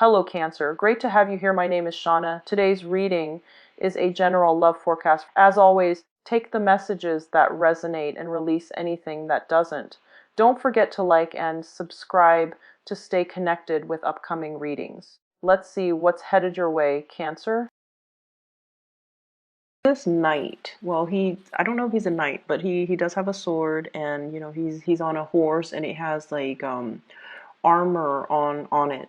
Hello Cancer, great to have you here. My name is Shauna. Today's reading is a general love forecast. As always, take the messages that resonate and release anything that doesn't. Don't forget to like and subscribe to stay connected with upcoming readings. Let's see what's headed your way, Cancer. This knight, well, I don't know if he's a knight, but he does have a sword, and he's on a horse, and it has like armor on it.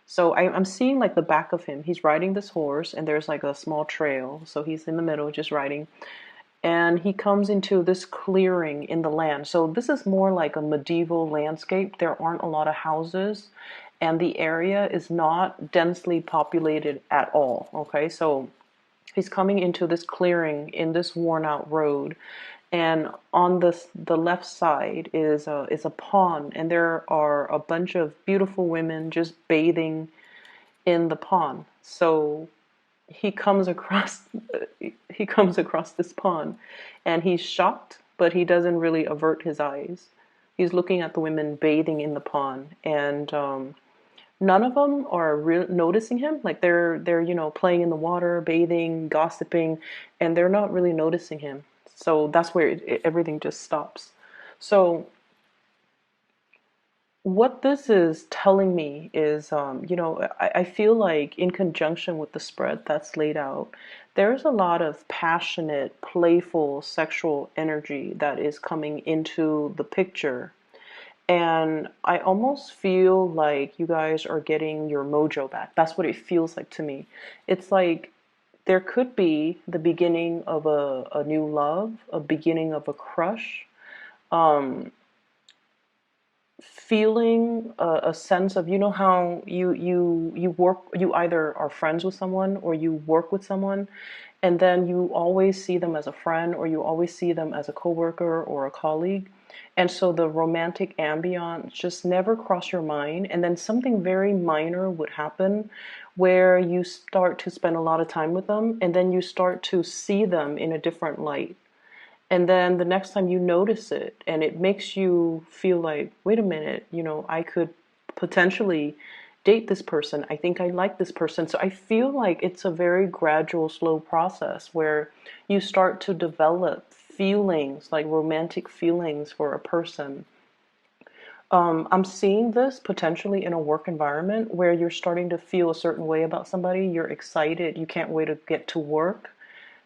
So I'm seeing like the back of him. He's riding this horse, and there's like a small trail. So he's in the middle just riding. And he comes into this clearing in the land. So this is more like a medieval landscape. There aren't a lot of houses, and the area is not densely populated at all. Okay, so he's coming into this clearing in this worn out road. And on the left side is a pond, and there are a bunch of beautiful women just bathing in the pond. So he comes across this pond, and he's shocked, but he doesn't really avert his eyes. He's looking at the women bathing in the pond, and none of them are noticing him. Like they're playing in the water, bathing, gossiping, and they're not really noticing him. So that's where everything just stops. So what this is telling me is, I feel like in conjunction with the spread that's laid out, there's a lot of passionate, playful, sexual energy that is coming into the picture. And I almost feel like you guys are getting your mojo back. That's what it feels like to me. It's like there could be the beginning of a new love, a beginning of a crush, feeling a sense of, how you either are friends with someone or you work with someone, and then you always see them as a friend, or you always see them as a coworker or a colleague. And so the romantic ambiance just never crossed your mind. And then something very minor would happen where you start to spend a lot of time with them, and then you start to see them in a different light. And then the next time you notice it, and it makes you feel like, wait a minute, I could potentially date this person. I think I like this person. So I feel like it's a very gradual, slow process where you start to develop feelings, like romantic feelings for a person. I'm seeing this potentially in a work environment where you're starting to feel a certain way about somebody. You're excited. You can't wait to get to work.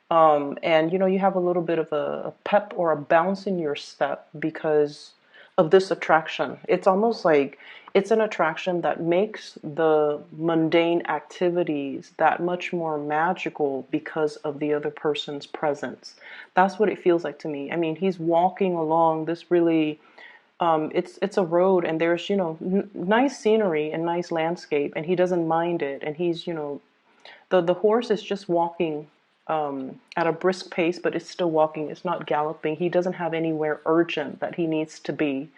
And you have a little bit of a pep or a bounce in your step because of this attraction. It's almost like it's an attraction that makes the mundane activities that much more magical because of the other person's presence. That's what it feels like to me. I mean, he's walking along this really, it's a road, and there's nice scenery and nice landscape, and he doesn't mind it, and he's the horse is just walking at a brisk pace, but it's still walking. It's not galloping. He doesn't have anywhere urgent that he needs to be.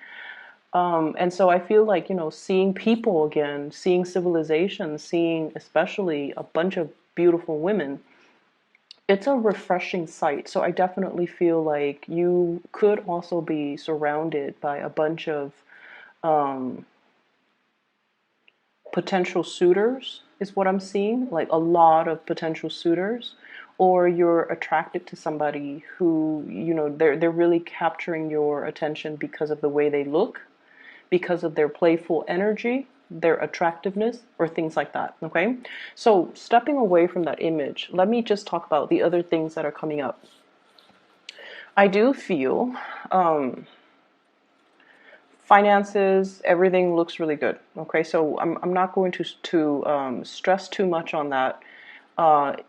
And so I feel like, seeing people again, seeing civilization, seeing especially a bunch of beautiful women, it's a refreshing sight. So I definitely feel like you could also be surrounded by a bunch of potential suitors, is what I'm seeing, like a lot of potential suitors. Or you're attracted to somebody who, they're really capturing your attention because of the way they look, because of their playful energy, their attractiveness, or things like that. Okay, so stepping away from that image, let me just talk about the other things that are coming up. I do feel finances, everything looks really good. Okay, so I'm not going to stress too much on that.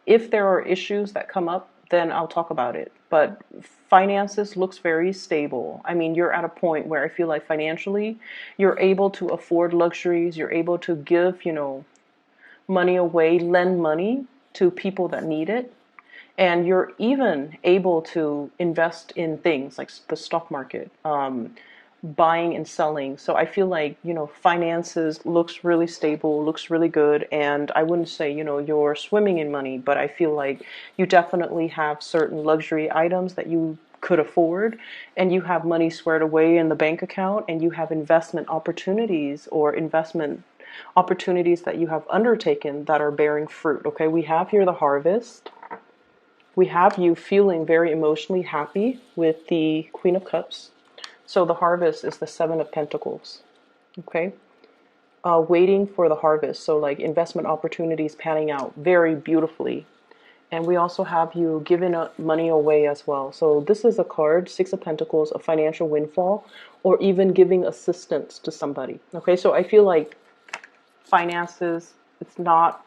If there are issues that come up, then I'll talk about it. But finances looks very stable. I mean, you're at a point where I feel like financially, you're able to afford luxuries. You're able to give, money away, lend money to people that need it. And you're even able to invest in things like the stock market, buying and selling. So I feel like, finances looks really stable, looks really good. And I wouldn't say, you're swimming in money, but I feel like you definitely have certain luxury items that you could afford, and you have money squared away in the bank account, and you have investment opportunities or investment opportunities that you have undertaken that are bearing fruit. Okay, we have here the harvest. We have you feeling very emotionally happy with the Queen of Cups. So the harvest is the Seven of Pentacles. Okay, waiting for the harvest. So like investment opportunities panning out very beautifully. And we also have you giving money away as well. So this is a card, Six of Pentacles, a financial windfall, or even giving assistance to somebody. Okay, so I feel like finances, it's not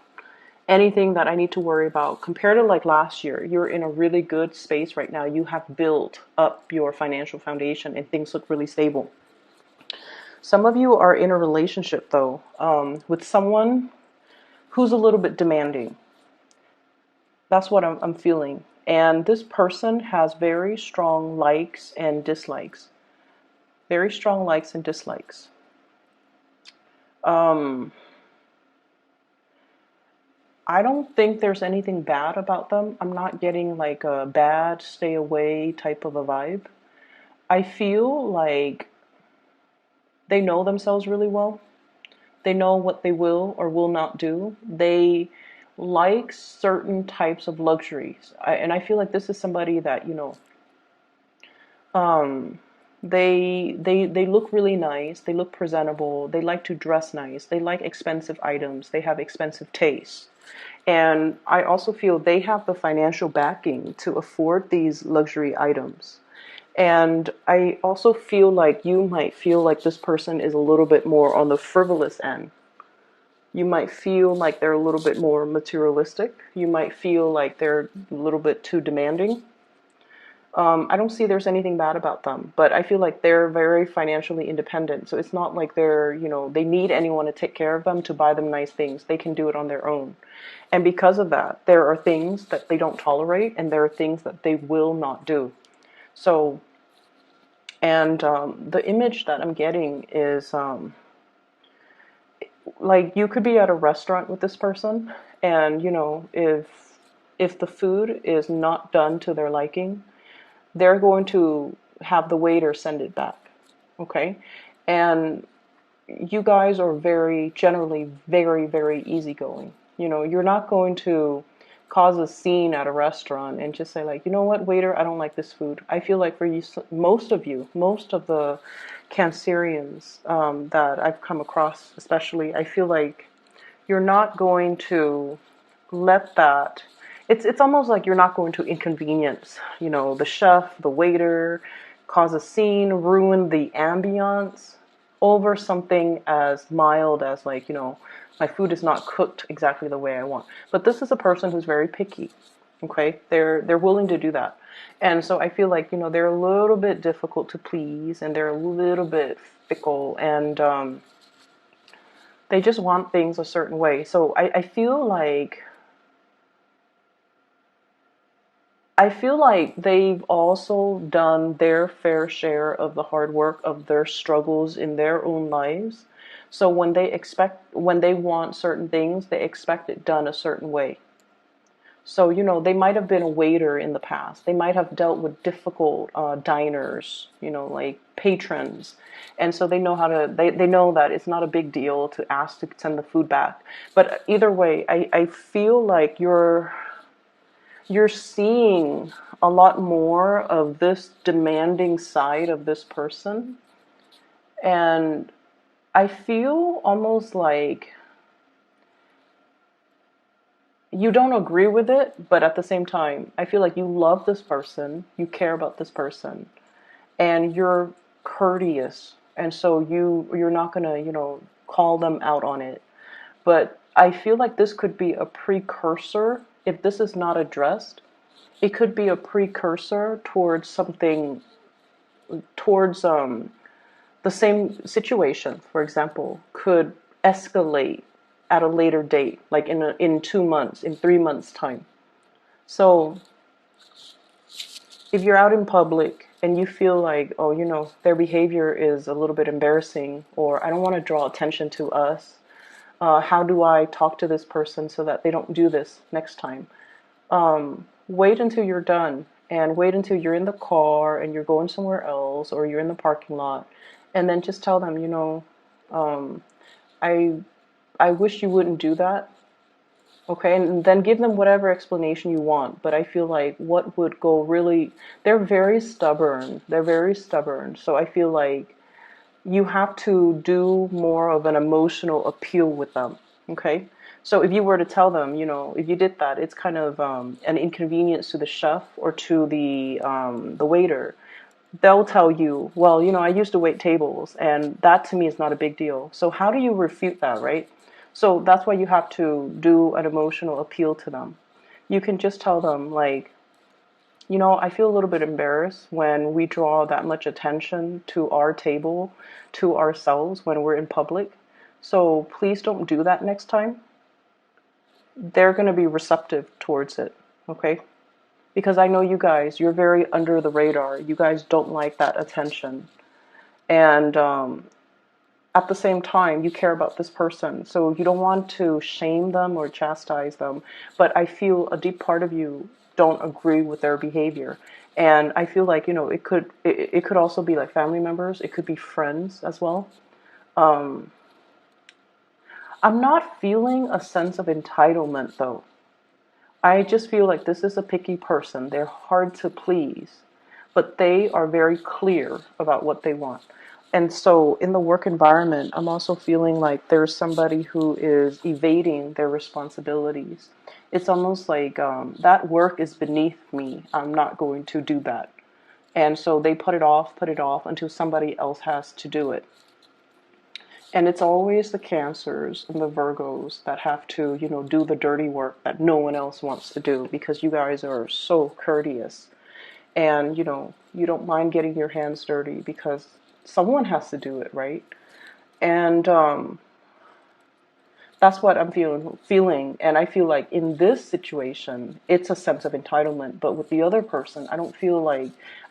anything that I need to worry about. Compared to like last year, you're in a really good space right now. You have built up your financial foundation and things look really stable. Some of you are in a relationship though, with someone who's a little bit demanding. That's what I'm feeling. And this person has very strong likes and dislikes. Very strong likes and dislikes. I don't think there's anything bad about them. I'm not getting like a bad, stay away type of a vibe. I feel like they know themselves really well. They know what they will or will not do. They like certain types of luxuries. And I feel like this is somebody that, you know, they look really nice, they look presentable, they like to dress nice, they like expensive items, they have expensive tastes. And I also feel they have the financial backing to afford these luxury items. And I also feel like you might feel like this person is a little bit more on the frivolous end. You might feel like they're a little bit more materialistic. You might feel like they're a little bit too demanding. I don't see there's anything bad about them, but I feel like they're very financially independent. So it's not like they're, you know, they need anyone to take care of them, to buy them nice things. They can do it on their own. And because of that, there are things that they don't tolerate and there are things that they will not do. So, and the image that I'm getting is like you could be at a restaurant with this person and, you know, if the food is not done to their liking, they're going to have the waiter send it back. Okay? And you guys are generally very, very easygoing. You know, you're not going to cause a scene at a restaurant and just say like, you know what, waiter, I don't like this food. I feel like for you, most of the Cancerians that I've come across, especially, I feel like you're not going to let that. It's almost like you're not going to inconvenience, you know, the chef, the waiter, cause a scene, ruin the ambiance over something as mild as like, you know, my food is not cooked exactly the way I want. But this is a person who's very picky. Okay, they're willing to do that. And so I feel like, you know, they're a little bit difficult to please and they're a little bit fickle and they just want things a certain way. So I feel like they've also done their fair share of the hard work of their struggles in their own lives. So when they want certain things, they expect it done a certain way. So, you know, they might have been a waiter in the past. They might have dealt with difficult diners, you know, like patrons. And so they know they know that it's not a big deal to ask to send the food back. But either way, I feel like you're seeing a lot more of this demanding side of this person. And I feel almost like you don't agree with it, but at the same time, I feel like you love this person, you care about this person, and you're courteous. And so you're not going to, you know, call them out on it. But I feel like this could be a precursor. If this is not addressed, it could be a precursor towards something, towards the same situation, for example, could escalate at a later date, like in 2 months, in 3 months' time. So if you're out in public and you feel like, oh, you know, their behavior is a little bit embarrassing, or I don't want to draw attention to us, how do I talk to this person so that they don't do this next time? Wait until you're done and wait until you're in the car and you're going somewhere else or you're in the parking lot, and then just tell them, you know, I I wish you wouldn't do that. Okay, and then give them whatever explanation you want. But I feel like what would go really, they're very stubborn. They're very stubborn. So I feel like you have to do more of an emotional appeal with them. Okay, so if you were to tell them, if you did that, it's kind of an inconvenience to the chef or to the waiter. They'll tell you, well, I used to wait tables, and that to me is not a big deal. So how do you refute that, right? So that's why you have to do an emotional appeal to them. You can just tell them, like, I feel a little bit embarrassed when we draw that much attention to our table, to ourselves when we're in public. So please don't do that next time. They're going to be receptive towards it, okay? Because I know you guys, you're very under the radar. You guys don't like that attention. And at the same time, you care about this person. So you don't want to shame them or chastise them. But I feel a deep part of you don't agree with their behavior. And I feel like, it could also be like family members. It could be friends as well. Um, I'm not feeling a sense of entitlement though. I just feel like this is a picky person. They're hard to please, but they are very clear about what they want. And so in the work environment, I'm also feeling like there's somebody who is evading their responsibilities. It's almost like that work is beneath me. I'm not going to do that. And so they put it off until somebody else has to do it. And it's always the Cancers and the Virgos that have to, do the dirty work that no one else wants to do because you guys are so courteous. And, you don't mind getting your hands dirty because someone has to do it, right? And that's what I'm feeling. And I feel like in this situation, it's a sense of entitlement. But with the other person, I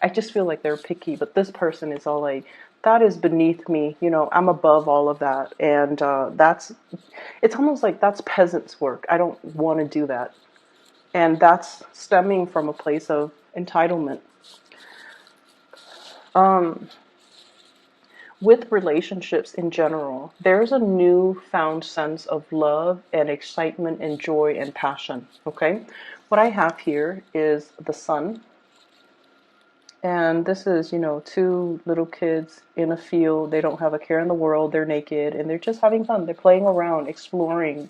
just feel like they're picky. But this person is all like, that is beneath me. I'm above all of that. And it's almost like that's peasant's work. I don't want to do that. And that's stemming from a place of entitlement. Um, with relationships in general, there's a newfound sense of love and excitement and joy and passion. Okay, what I have here is the sun, and this is, two little kids in a field. They don't have a care in the world. They're naked and they're just having fun. They're playing around, exploring.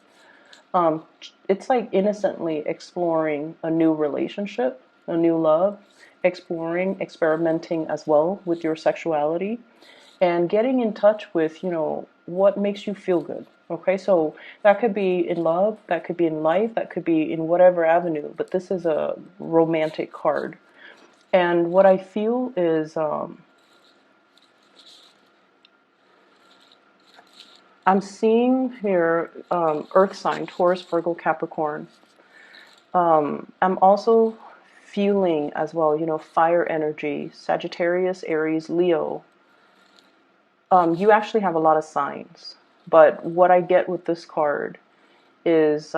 Um, it's like innocently exploring a new relationship, a new love, exploring, experimenting as well with your sexuality and getting in touch with, what makes you feel good. Okay, so that could be in love, that could be in life, that could be in whatever avenue, but this is a romantic card. And what I feel is I'm seeing here earth sign, Taurus, Virgo, Capricorn. I'm also feeling as well, fire energy, Sagittarius, Aries, Leo. You actually have a lot of signs, but what I get with this card is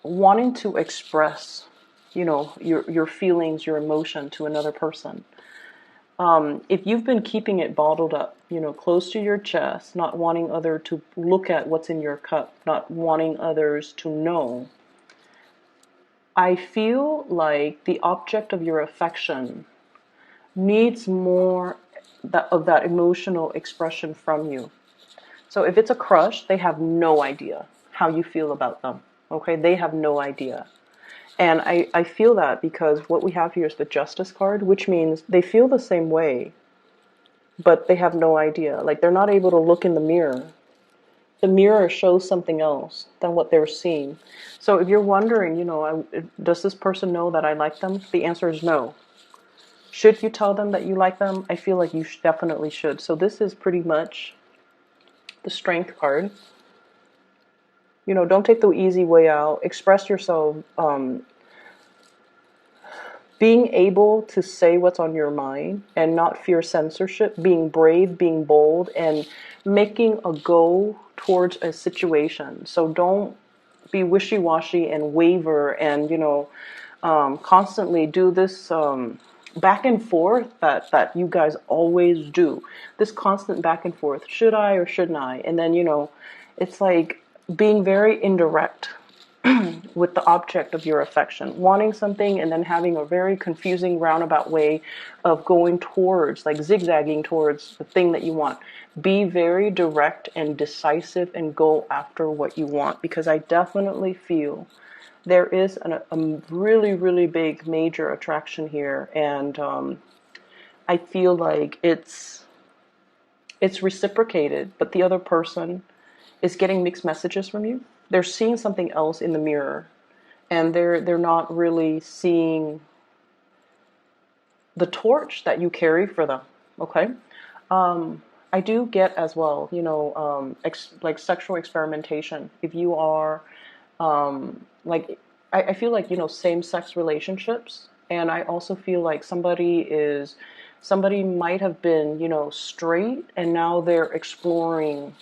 wanting to express, your feelings, your emotion to another person. If you've been keeping it bottled up, close to your chest, not wanting others to look at what's in your cup, not wanting others to know, I feel like the object of your affection needs more of that emotional expression from you. So if it's a crush, they have no idea how you feel about them. Okay, they have no idea. And I feel that because what we have here is the Justice card, which means they feel the same way, but they have no idea. Like they're not able to look in the mirror. The mirror shows something else than what they're seeing. So if you're wondering, does this person know that I like them? The answer is no. Should you tell them that you like them? I feel like you definitely should. So this is pretty much the Strength card. Don't take the easy way out. Express yourself. Being able to say what's on your mind and not fear censorship. Being brave, being bold, and making a go towards a situation. So don't be wishy-washy and waver and, constantly do this back and forth that you guys always do. This constant back and forth. Should I or shouldn't I? And then, It's like being very indirect with the object of your affection, wanting something and then having a very confusing roundabout way of going towards, like zigzagging towards the thing that you want. Be very direct and decisive and go after what you want, because I definitely feel there is a really, really big major attraction here, and I feel like it's reciprocated, but the other person is getting mixed messages from you. They're seeing something else in the mirror, and they're not really seeing the torch that you carry for them. Okay. I do get as well, like sexual experimentation. If you are, like, I feel like, same-sex relationships, and I also feel like somebody might have been, straight, and now they're exploring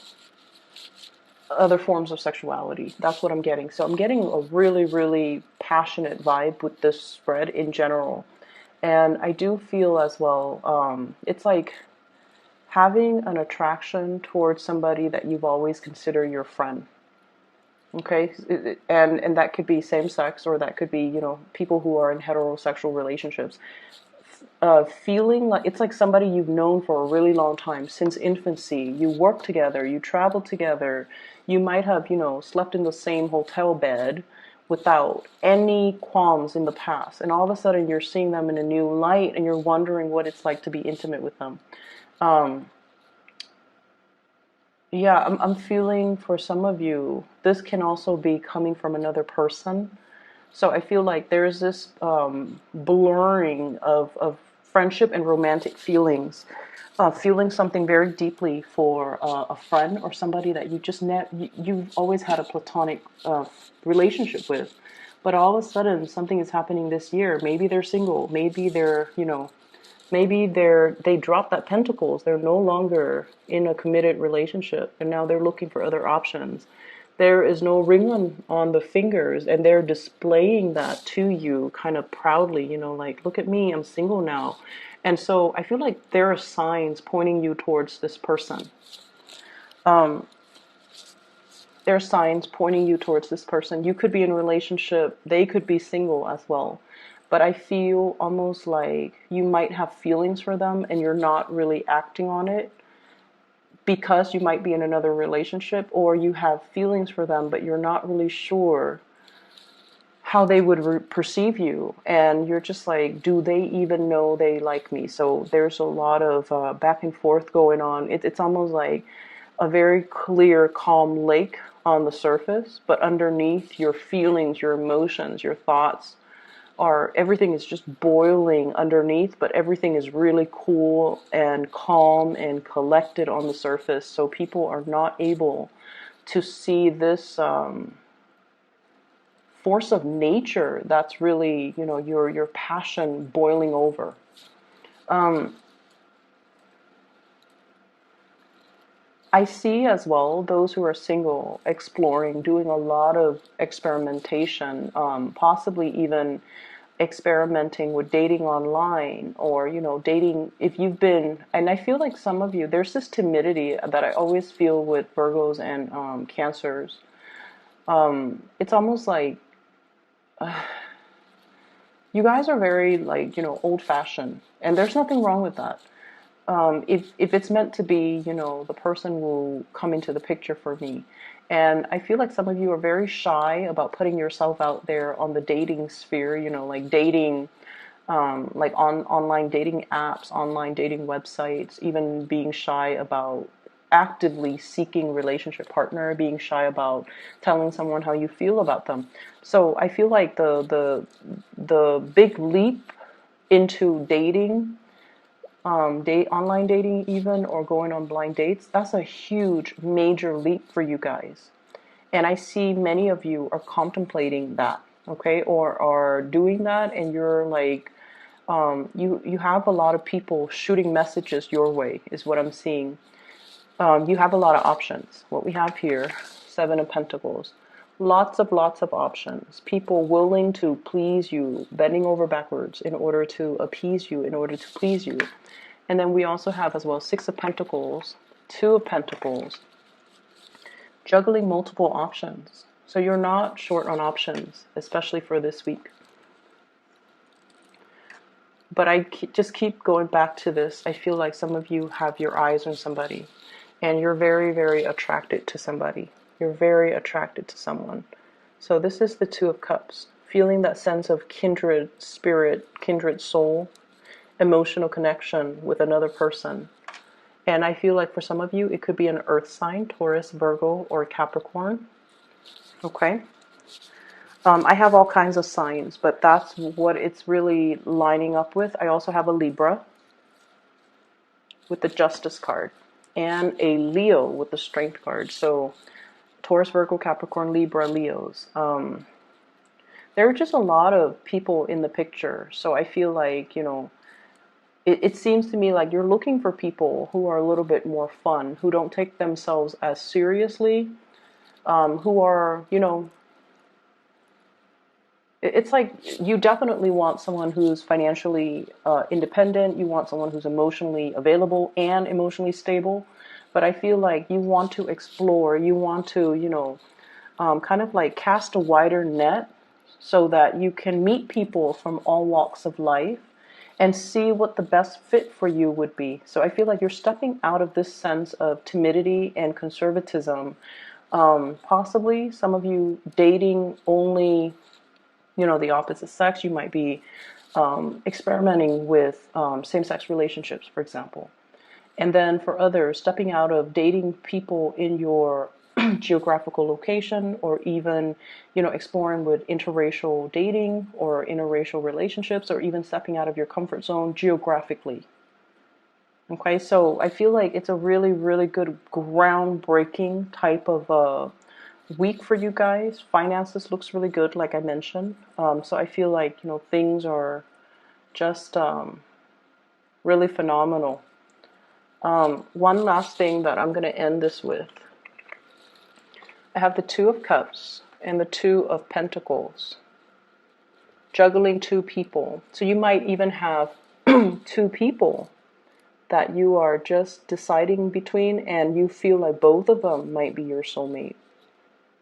other forms of sexuality. That's what I'm getting. So I'm getting a really, really passionate vibe with this spread in general. And I do feel as well, it's like having an attraction towards somebody that you've always considered your friend. Okay, and that could be same sex, or that could be, people who are in heterosexual relationships. Feeling like it's like somebody you've known for a really long time, since infancy. You work together, you travel together, you might have, slept in the same hotel bed without any qualms in the past. And all of a sudden you're seeing them in a new light, and you're wondering what it's like to be intimate with them. Yeah, I'm feeling for some of you, this can also be coming from another person. So I feel like there's this blurring of friendship and romantic feelings, feeling something very deeply for a friend or somebody that you've always had a platonic relationship with, but all of a sudden something is happening this year. Maybe they're single. Maybe they dropped that pentacles. They're no longer in a committed relationship, and now they're looking for other options. There is no ring on the fingers, and they're displaying that to you kind of proudly, like, look at me, I'm single now. And so I feel like there are signs pointing you towards this person. There are signs pointing you towards this person. You could be in a relationship, they could be single as well. But I feel almost like you might have feelings for them and you're not really acting on it, because you might be in another relationship, or you have feelings for them, but you're not really sure how they would perceive you. And you're just like, do they even know they like me? So there's a lot of back and forth going on. It's almost like a very clear, calm lake on the surface, but underneath, your feelings, your emotions, your thoughts, everything is just boiling underneath, but everything is really cool and calm and collected on the surface. So people are not able to see this force of nature that's really, your passion boiling over. I see as well those who are single exploring, doing a lot of experimentation, possibly even experimenting with dating online, or dating, if you've been, and I feel like some of you, there's this timidity that I always feel with Virgos and Cancers. It's almost like you guys are very, like, old-fashioned, and there's nothing wrong with that. If it's meant to be, the person will come into the picture for me. And I feel like some of you are very shy about putting yourself out there on the dating sphere, like dating, like on online dating apps, online dating websites, even being shy about actively seeking relationship partner, being shy about telling someone how you feel about them. So I feel like the big leap into dating, online dating even, or going on blind dates, that's a huge major leap for you guys. And I see many of you are contemplating that, okay, or are doing that, and you're like, you have a lot of people shooting messages your way, is what I'm seeing. You have a lot of options. What we have here, Seven of Pentacles. Lots of options. People willing to please you, bending over backwards in order to appease you, in order to please you. And then we also have as well Six of Pentacles, Two of Pentacles, juggling multiple options. So you're not short on options, especially for this week. But just keep going back to this. I feel like some of you have your eyes on somebody and you're very, very attracted to somebody. You're very attracted to someone. So this is the Two of Cups, feeling that sense of kindred spirit, kindred soul, emotional connection with another person. And I feel like for some of you, it could be an earth sign, Taurus, Virgo, or Capricorn. Okay. I have all kinds of signs, but that's what it's really lining up with. I also have a Libra with the Justice card and a Leo with the Strength card. So Taurus, Virgo, Capricorn, Libra, Leos. There are just a lot of people in the picture. So I feel like, it seems to me like you're looking for people who are a little bit more fun, who don't take themselves as seriously, who are, it's like you definitely want someone who's financially independent. You want someone who's emotionally available and emotionally stable. But I feel like you want to explore. You want to, kind of like cast a wider net so that you can meet people from all walks of life and see what the best fit for you would be. So I feel like you're stepping out of this sense of timidity and conservatism. Possibly some of you dating only the opposite sex. You might be experimenting with same-sex relationships, for example. And then for others, stepping out of dating people in your geographical location, or even, exploring with interracial dating or interracial relationships, or even stepping out of your comfort zone geographically. Okay, so I feel like it's a really, really good groundbreaking type of week for you guys. Finances looks really good, like I mentioned. So I feel like, things are just really phenomenal. One last thing that I'm going to end this with. I have the Two of Cups and the Two of Pentacles. Juggling two people. So you might even have two people that you are just deciding between, and you feel like both of them might be your soulmate.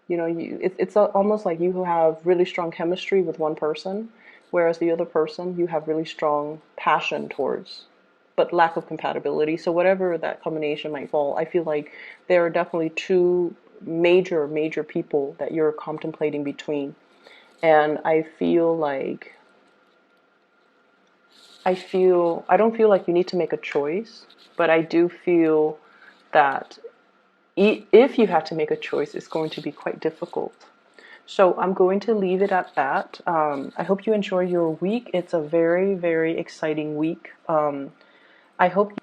It's almost like you have really strong chemistry with one person, whereas the other person you have really strong passion towards, but lack of compatibility. So whatever that combination might fall, I feel like there are definitely two major people that you're contemplating between. And I don't feel like you need to make a choice, but I do feel that if you have to make a choice, it's going to be quite difficult. So I'm going to leave it at that. I hope you enjoy your week. It's a very, very exciting week. I hope